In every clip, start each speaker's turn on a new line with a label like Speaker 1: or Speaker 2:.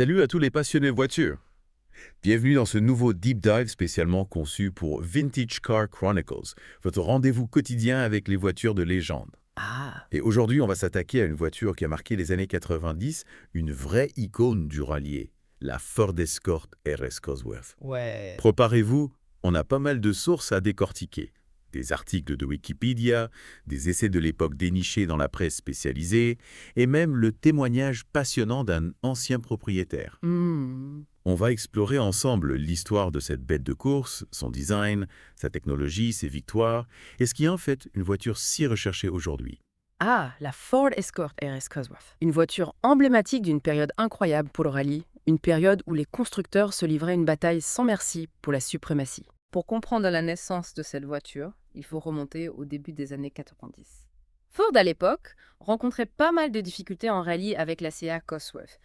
Speaker 1: Salut à tous les passionnés voitures. Bienvenue dans ce nouveau Deep Dive spécialement conçu pour Vintage Car Chronicles, votre rendez-vous quotidien avec les voitures de légende.
Speaker 2: Ah,
Speaker 1: Et aujourd'hui, on va s'attaquer à une voiture qui a marqué les années 90, une vraie icône du rallier, la Ford Escort RS Cosworth.
Speaker 2: ouais.
Speaker 1: Préparez-vous, on a pas mal de sources à décortiquer. Des articles de Wikipédia, des essais de l'époque dénichés dans la presse spécialisée, et même le témoignage passionnant d'un ancien propriétaire.
Speaker 2: Hmm.
Speaker 1: On va explorer ensemble l'histoire de cette bête de course, son design, sa technologie, ses victoires, et ce qui en fait une voiture si recherchée aujourd'hui.
Speaker 2: Ah, la Ford Escort RS Cosworth. Une voiture emblématique d'une période incroyable pour le rallye, une période où les constructeurs se livraient une bataille sans merci pour la suprématie. Pour comprendre la naissance de cette voiture, il faut remonter au début des années 90. Ford, à l'époque, rencontrait pas mal de difficultés en rallye avec la Sierra Cosworth.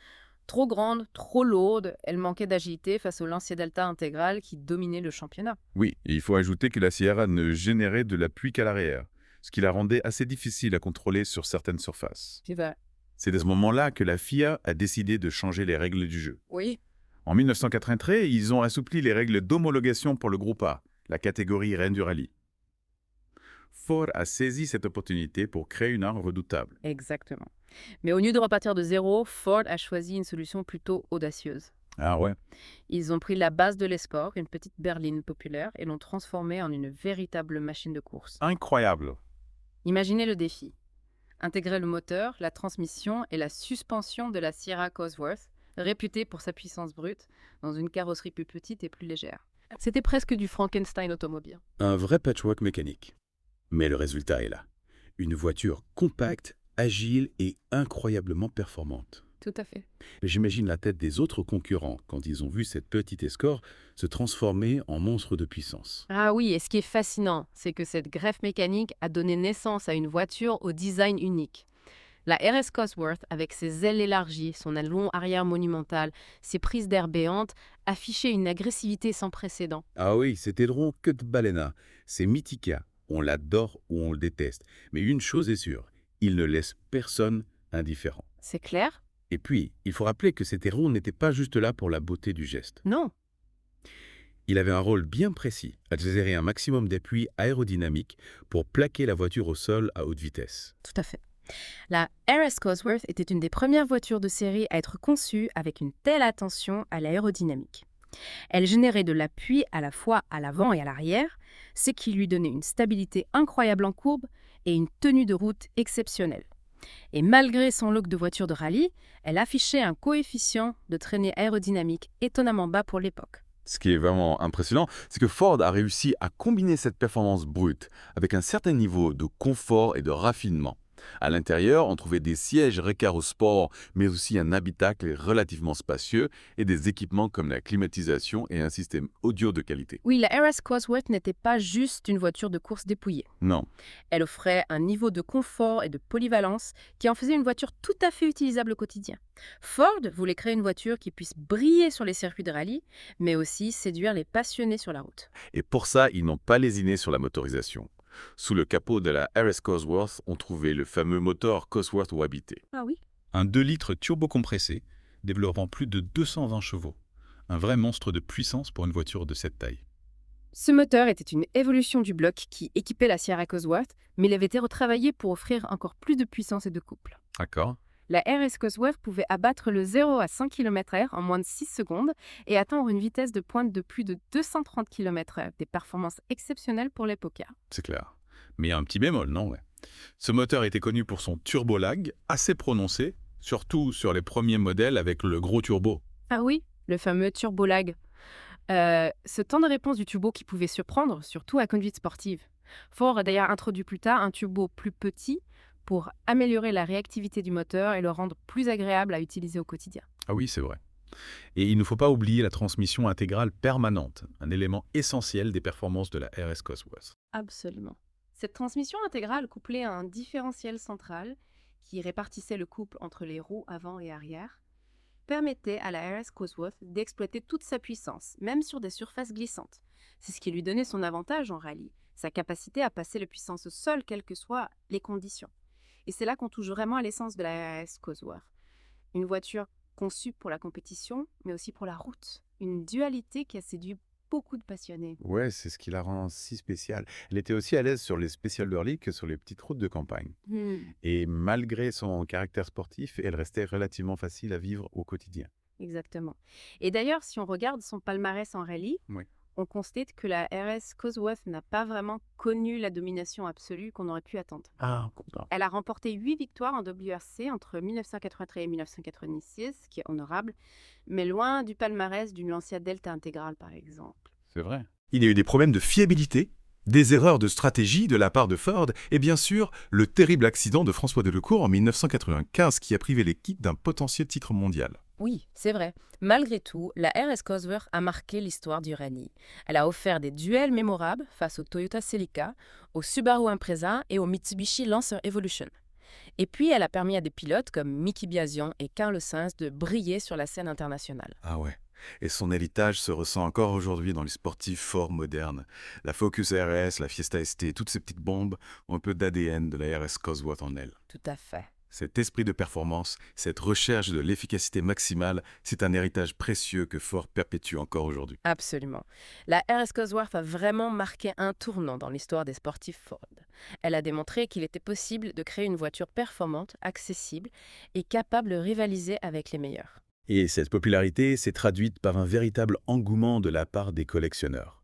Speaker 2: Trop grande, trop lourde, elle manquait d'agilité face au Lancia Delta intégral qui dominait le championnat.
Speaker 1: Oui, et il faut ajouter que la Sierra ne générait de l'appui qu'à l'arrière, ce qui la rendait assez difficile à contrôler sur certaines surfaces.
Speaker 2: C'est vrai.
Speaker 1: C'est à ce moment-là que la FIA a décidé de changer les règles du jeu.
Speaker 2: Oui.
Speaker 1: En 1993, ils ont assoupli les règles d'homologation pour le groupe A, la catégorie reine du rallye. Ford a saisi cette opportunité pour créer une arme redoutable.
Speaker 2: Exactement. Mais au lieu de repartir de zéro, Ford a choisi une solution plutôt audacieuse.
Speaker 1: Ah ouais?
Speaker 2: Ils ont pris la base de l'Esport, une petite berline populaire, et l'ont transformée en une véritable machine de course.
Speaker 1: Incroyable!
Speaker 2: Imaginez le défi. Intégrer le moteur, la transmission et la suspension de la Sierra Cosworth, réputée pour sa puissance brute, dans une carrosserie plus petite et plus légère. C'était presque du Frankenstein automobile.
Speaker 1: Un vrai patchwork mécanique. Mais le résultat est là. Une voiture compacte, agile et incroyablement performante.
Speaker 2: Tout à fait.
Speaker 1: Mais j'imagine la tête des autres concurrents quand ils ont vu cette petite Escort se transformer en monstre de puissance.
Speaker 2: Ah oui, et ce qui est fascinant, c'est que cette greffe mécanique a donné naissance à une voiture au design unique. La RS Cosworth, avec ses ailes élargies, son long arrière monumental, ses prises d'air béantes, affichait une agressivité sans précédent.
Speaker 1: Ah oui, c'est Edron que de Balena. C'est Mythica. On l'adore ou on le déteste. Mais une chose est sûre, il ne laisse personne indifférent.
Speaker 2: C'est clair?
Speaker 1: Et puis, il faut rappeler que cet héron n'était pas juste là pour la beauté du geste.
Speaker 2: Non.
Speaker 1: Il avait un rôle bien précis, à gérer un maximum d'appui aérodynamique pour plaquer la voiture au sol à haute vitesse.
Speaker 2: Tout à fait. La RS Cosworth était une des premières voitures de série à être conçue avec une telle attention à l'aérodynamique. Elle générait de l'appui à la fois à l'avant et à l'arrière, ce qui lui donnait une stabilité incroyable en courbe et une tenue de route exceptionnelle. Et malgré son look de voiture de rallye, elle affichait un coefficient de traînée aérodynamique étonnamment bas pour l'époque.
Speaker 1: Ce qui est vraiment impressionnant, c'est que Ford a réussi à combiner cette performance brute avec un certain niveau de confort et de raffinement. À l'intérieur, on trouvait des sièges Recaro Sport, mais aussi un habitacle relativement spacieux et des équipements comme la climatisation et un système audio de qualité.
Speaker 2: Oui, la RS Cosworth n'était pas juste une voiture de course dépouillée.
Speaker 1: Non,
Speaker 2: Elle offrait un niveau de confort et de polyvalence qui en faisait une voiture tout à fait utilisable au quotidien. Ford voulait créer une voiture qui puisse briller sur les circuits de rallye, mais aussi séduire les passionnés sur la route.
Speaker 1: et pour ça, ils n'ont pas lésiné sur la motorisation. Sous le capot de la RS Cosworth, on trouvait le fameux moteur Cosworth Wabité.
Speaker 2: Ah oui.
Speaker 3: Un 2 litres turbocompressé, développant plus de 220 chevaux. Un vrai monstre de puissance pour une voiture de cette taille.
Speaker 2: Ce moteur était une évolution du bloc qui équipait la Sierra Cosworth, mais il avait été retravaillé pour offrir encore plus de puissance et de couple.
Speaker 1: D'accord.
Speaker 2: La RS Cosworth pouvait abattre le 0 à 100 km/h en moins de 6 secondes et atteindre une vitesse de pointe de plus de 230 km/h, des performances exceptionnelles pour l'époque.
Speaker 1: C'est clair.
Speaker 3: Mais il y a un petit bémol, non ouais. Ce moteur était connu pour son turbo-lag assez prononcé, surtout sur les premiers modèles avec le gros turbo.
Speaker 2: Ah oui, le fameux turbo-lag. Ce temps de réponse du turbo qui pouvait surprendre, surtout à conduite sportive. Ford a d'ailleurs introduit plus tard un turbo plus petit pour améliorer la réactivité du moteur et le rendre plus agréable à utiliser au quotidien.
Speaker 3: Ah oui, c'est vrai. Et il ne faut pas oublier la transmission intégrale permanente, un élément essentiel des performances de la RS Cosworth.
Speaker 2: Absolument. Cette transmission intégrale couplée à un différentiel central qui répartissait le couple entre les roues avant et arrière permettait à la RS Cosworth d'exploiter toute sa puissance, même sur des surfaces glissantes. C'est ce qui lui donnait son avantage en rallye, sa capacité à passer la puissance au sol quelles que soient les conditions. Et c'est là qu'on touche vraiment à l'essence de la RS Cosworth. Une voiture conçue pour la compétition, mais aussi pour la route. Une dualité qui a séduit beaucoup de passionnés.
Speaker 1: Ouais, c'est ce qui la rend si spéciale. Elle était aussi à l'aise sur les Special Burly que sur les petites routes de campagne. Et malgré son caractère sportif, elle restait relativement facile à vivre au quotidien.
Speaker 2: Exactement. Et d'ailleurs, si on regarde son palmarès en rallye,
Speaker 1: Oui.
Speaker 2: on constate que la RS Cosworth n'a pas vraiment connu la domination absolue qu'on aurait pu attendre.
Speaker 1: Ah, pourtant.
Speaker 2: Elle a remporté 8 victoires en WRC entre 1983 et 1986, ce qui est honorable, mais loin du palmarès d'une Lancia Delta intégrale, par exemple.
Speaker 1: C'est vrai.
Speaker 4: Il y a eu des problèmes de fiabilité, des erreurs de stratégie de la part de Ford et bien sûr le terrible accident de François Delecourt en 1995 qui a privé l'équipe d'un potentiel titre mondial.
Speaker 2: Oui, c'est vrai. Malgré tout, la RS Cosworth a marqué l'histoire du rallye. Elle a offert des duels mémorables face au Toyota Celica, au Subaru Impreza et au Mitsubishi Lancer Evolution. Et puis, elle a permis à des pilotes comme Mickey Biasian et Carlos Sainz de briller sur la scène internationale.
Speaker 4: Ah ouais. Et son héritage se ressent encore aujourd'hui dans les sportifs Ford modernes. La Focus RS, la Fiesta ST, toutes ces petites bombes ont un peu d'ADN de la RS Cosworth en elles.
Speaker 2: Tout à fait.
Speaker 4: Cet esprit de performance, cette recherche de l'efficacité maximale, c'est un héritage précieux que Ford perpétue encore aujourd'hui.
Speaker 2: Absolument. La RS Cosworth a vraiment marqué un tournant dans l'histoire des sportifs Ford. Elle a démontré qu'il était possible de créer une voiture performante, accessible et capable de rivaliser avec les meilleurs.
Speaker 4: Et cette popularité s'est traduite par un véritable engouement de la part des collectionneurs.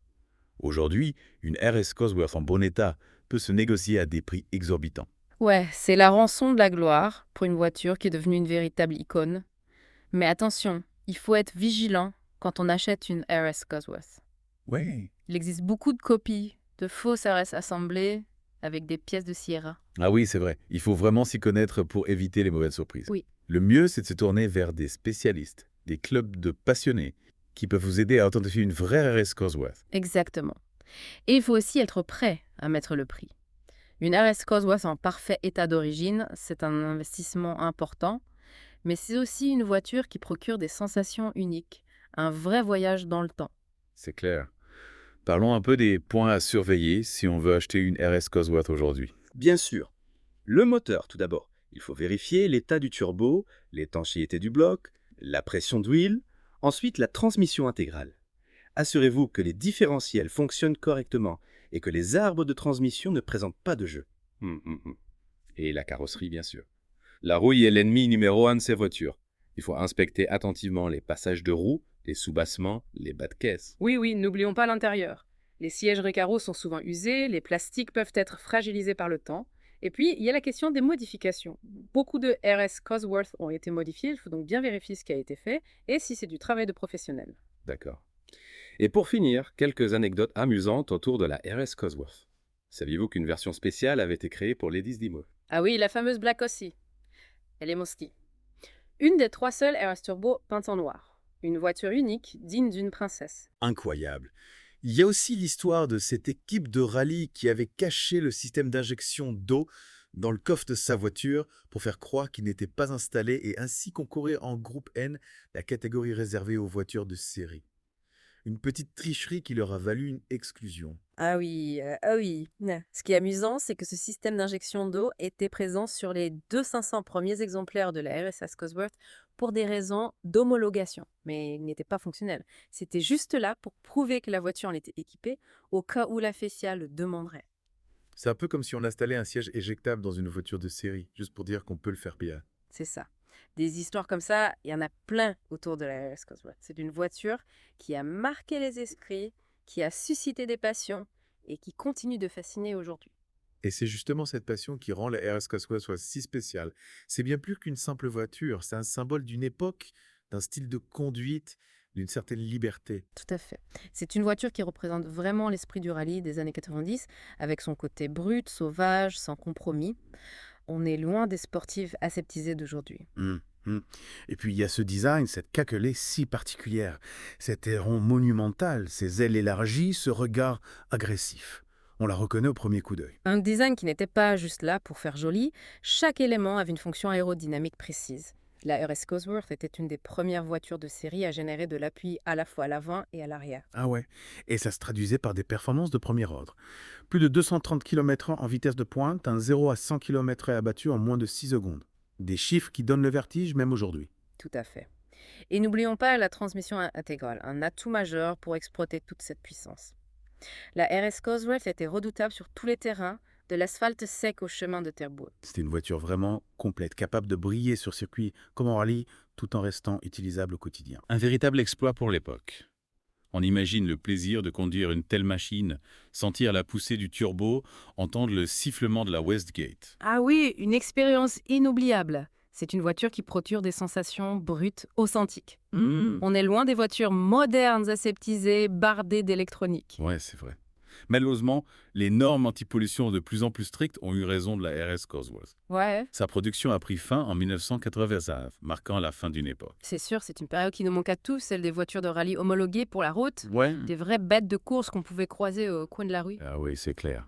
Speaker 4: Aujourd'hui, une RS Cosworth en bon état peut se négocier à des prix exorbitants.
Speaker 2: Ouais, c'est la rançon de la gloire pour une voiture qui est devenue une véritable icône. Mais attention, il faut être vigilant quand on achète une RS Cosworth.
Speaker 4: Ouais.
Speaker 2: Il existe beaucoup de copies, de fausses RS assemblées avec des pièces de Sierra.
Speaker 4: Ah oui, c'est vrai. Il faut vraiment s'y connaître pour éviter les mauvaises surprises.
Speaker 2: Oui.
Speaker 4: Le mieux, c'est de se tourner vers des spécialistes, des clubs de passionnés, qui peuvent vous aider à authentifier une vraie RS Cosworth.
Speaker 2: Exactement. Et il faut aussi être prêt à mettre le prix. Une RS Cosworth en parfait état d'origine, c'est un investissement important, mais c'est aussi une voiture qui procure des sensations uniques, un vrai voyage dans le temps.
Speaker 4: C'est clair. Parlons un peu des points à surveiller si on veut acheter une RS Cosworth aujourd'hui.
Speaker 5: Bien sûr. Le moteur, tout d'abord. Il faut vérifier l'état du turbo, l'étanchéité du bloc, la pression d'huile, ensuite la transmission intégrale. Assurez-vous que les différentiels fonctionnent correctement et que les arbres de transmission ne présentent pas de jeu. Et la carrosserie, bien sûr. La rouille est l'ennemi numéro 1 de ces voitures. Il faut inspecter attentivement les passages de roues, les soubassements, les bas de caisse.
Speaker 2: Oui, n'oublions pas l'intérieur. Les sièges Recaro sont souvent usés, les plastiques peuvent être fragilisés par le temps. Et puis, il y a la question des modifications. Beaucoup de RS Cosworth ont été modifiés, il faut donc bien vérifier ce qui a été fait et si c'est du travail de professionnel.
Speaker 5: D'accord. Et pour finir, quelques anecdotes amusantes autour de la RS Cosworth. Saviez-vous qu'une version spéciale avait été créée pour Ladies Dimo?
Speaker 2: Ah oui, la fameuse Black aussi. Elle est Mosti. Une des 3 seules RS Turbo peintes en noir. Une voiture unique, digne d'une princesse.
Speaker 4: Incroyable. Il y a aussi l'histoire de cette équipe de rallye qui avait caché le système d'injection d'eau dans le coffre de sa voiture pour faire croire qu'il n'était pas installé et ainsi concourir en groupe N, la catégorie réservée aux voitures de série. Une petite tricherie qui leur a valu une exclusion.
Speaker 2: Ah oui. Ce qui est amusant, c'est que ce système d'injection d'eau était présent sur les 2500 premiers exemplaires de la RS Cosworth pour des raisons d'homologation, mais il n'était pas fonctionnel. C'était juste là pour prouver que la voiture en était équipée au cas où la FECIA le demanderait.
Speaker 4: C'est un peu comme si on installait un siège éjectable dans une voiture de série, juste pour dire qu'on peut le faire payer.
Speaker 2: C'est ça. Des histoires comme ça, il y en a plein autour de la RS Cosworth. C'est une voiture qui a marqué les esprits, qui a suscité des passions et qui continue de fasciner aujourd'hui.
Speaker 4: Et c'est justement cette passion qui rend la RS Cosworth soit si spéciale. C'est bien plus qu'une simple voiture, c'est un symbole d'une époque, d'un style de conduite, d'une certaine liberté.
Speaker 2: Tout à fait. C'est une voiture qui représente vraiment l'esprit du rallye des années 90, avec son côté brut, sauvage, sans compromis. On est loin des sportifs aseptisés d'aujourd'hui.
Speaker 4: Et puis il y a ce design, cette caquelée si particulière, cet aileron monumental, ses ailes élargies, ce regard agressif. On la reconnaît au premier coup d'œil.
Speaker 2: Un design qui n'était pas juste là pour faire joli, chaque élément avait une fonction aérodynamique précise. La RS Cosworth était une des premières voitures de série à générer de l'appui à la fois à l'avant et à l'arrière.
Speaker 4: Ah ouais, et ça se traduisait par des performances de premier ordre. Plus de 230 km/h en vitesse de pointe, un 0 à 100 km abattu en moins de 6 secondes. Des chiffres qui donnent le vertige même aujourd'hui.
Speaker 2: Tout à fait. Et n'oublions pas la transmission intégrale, un atout majeur pour exploiter toute cette puissance. La RS Cosworth était redoutable sur tous les terrains, de l'asphalte sec au chemin de terre brute.
Speaker 6: C'était une voiture vraiment complète, capable de briller sur circuit comme en rallye, tout en restant utilisable au quotidien.
Speaker 3: Un véritable exploit pour l'époque. On imagine le plaisir de conduire une telle machine, sentir la poussée du turbo, entendre le sifflement de la Westgate.
Speaker 2: Ah oui, une expérience inoubliable. C'est une voiture qui procure des sensations brutes, authentiques. On est loin des voitures modernes, aseptisées, bardées d'électronique.
Speaker 3: Ouais, c'est vrai. Malheureusement, les normes anti-pollution de plus en plus strictes ont eu raison de la RS Cosworth.
Speaker 2: Ouais,
Speaker 3: Sa production a pris fin en 1989, marquant la fin d'une époque.
Speaker 2: c'est sûr, c'est une période qui nous manque à tous, celle des voitures de rallye homologuées pour la route.
Speaker 6: Ouais.
Speaker 2: Des vraies bêtes de course qu'on pouvait croiser au coin de la rue.
Speaker 3: Ah oui, c'est clair.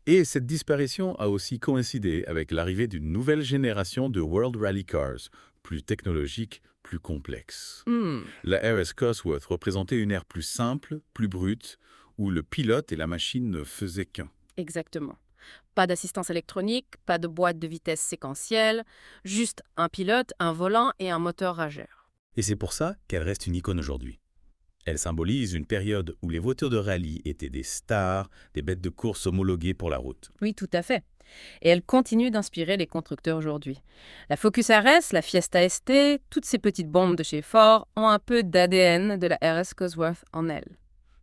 Speaker 3: Et cette disparition a aussi coïncidé avec l'arrivée d'une nouvelle génération de World Rally Cars, plus technologiques, plus complexes. La RS Cosworth représentait une ère plus simple, plus brute, où le pilote et la machine ne faisaient qu'un.
Speaker 2: Exactement. Pas d'assistance électronique, pas de boîte de vitesse séquentielle, juste un pilote, un volant et un moteur rageur.
Speaker 6: Et c'est pour ça qu'elle reste une icône aujourd'hui. Elle symbolise une période où les voitures de rallye étaient des stars, des bêtes de course homologuées pour la route.
Speaker 2: Oui, tout à fait. Et elle continue d'inspirer les constructeurs aujourd'hui. La Focus RS, la Fiesta ST, toutes ces petites bombes de chez Ford ont un peu d'ADN de la RS Cosworth en elles.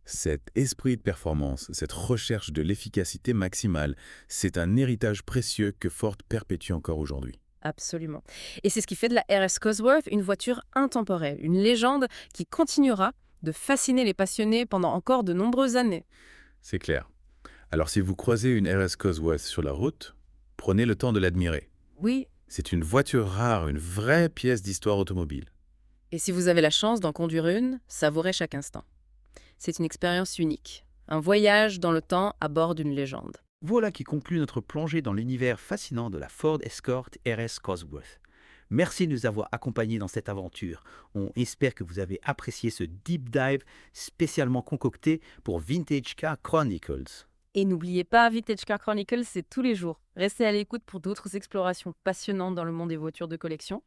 Speaker 3: Cet esprit de performance, cette recherche de l'efficacité maximale, c'est un héritage précieux que Ford perpétue encore aujourd'hui.
Speaker 2: Absolument. Et c'est ce qui fait de la RS Cosworth une voiture intemporelle, une légende qui continuera de fasciner les passionnés pendant encore de nombreuses années.
Speaker 3: C'est clair. Alors si vous croisez une RS Cosworth sur la route, prenez le temps de l'admirer.
Speaker 2: Oui,
Speaker 3: C'est une voiture rare, une vraie pièce d'histoire automobile.
Speaker 2: et si vous avez la chance d'en conduire une, savourez chaque instant. C'est une expérience unique, un voyage dans le temps à bord d'une légende.
Speaker 6: Voilà qui conclut notre plongée dans l'univers fascinant de la Ford Escort RS Cosworth. Merci de nous avoir accompagnés dans cette aventure. On espère que vous avez apprécié ce deep dive spécialement concocté pour Vintage Car Chronicles.
Speaker 2: Et n'oubliez pas, Vintage Car Chronicles, c'est tous les jours. Restez à l'écoute pour d'autres explorations passionnantes dans le monde des voitures de collection.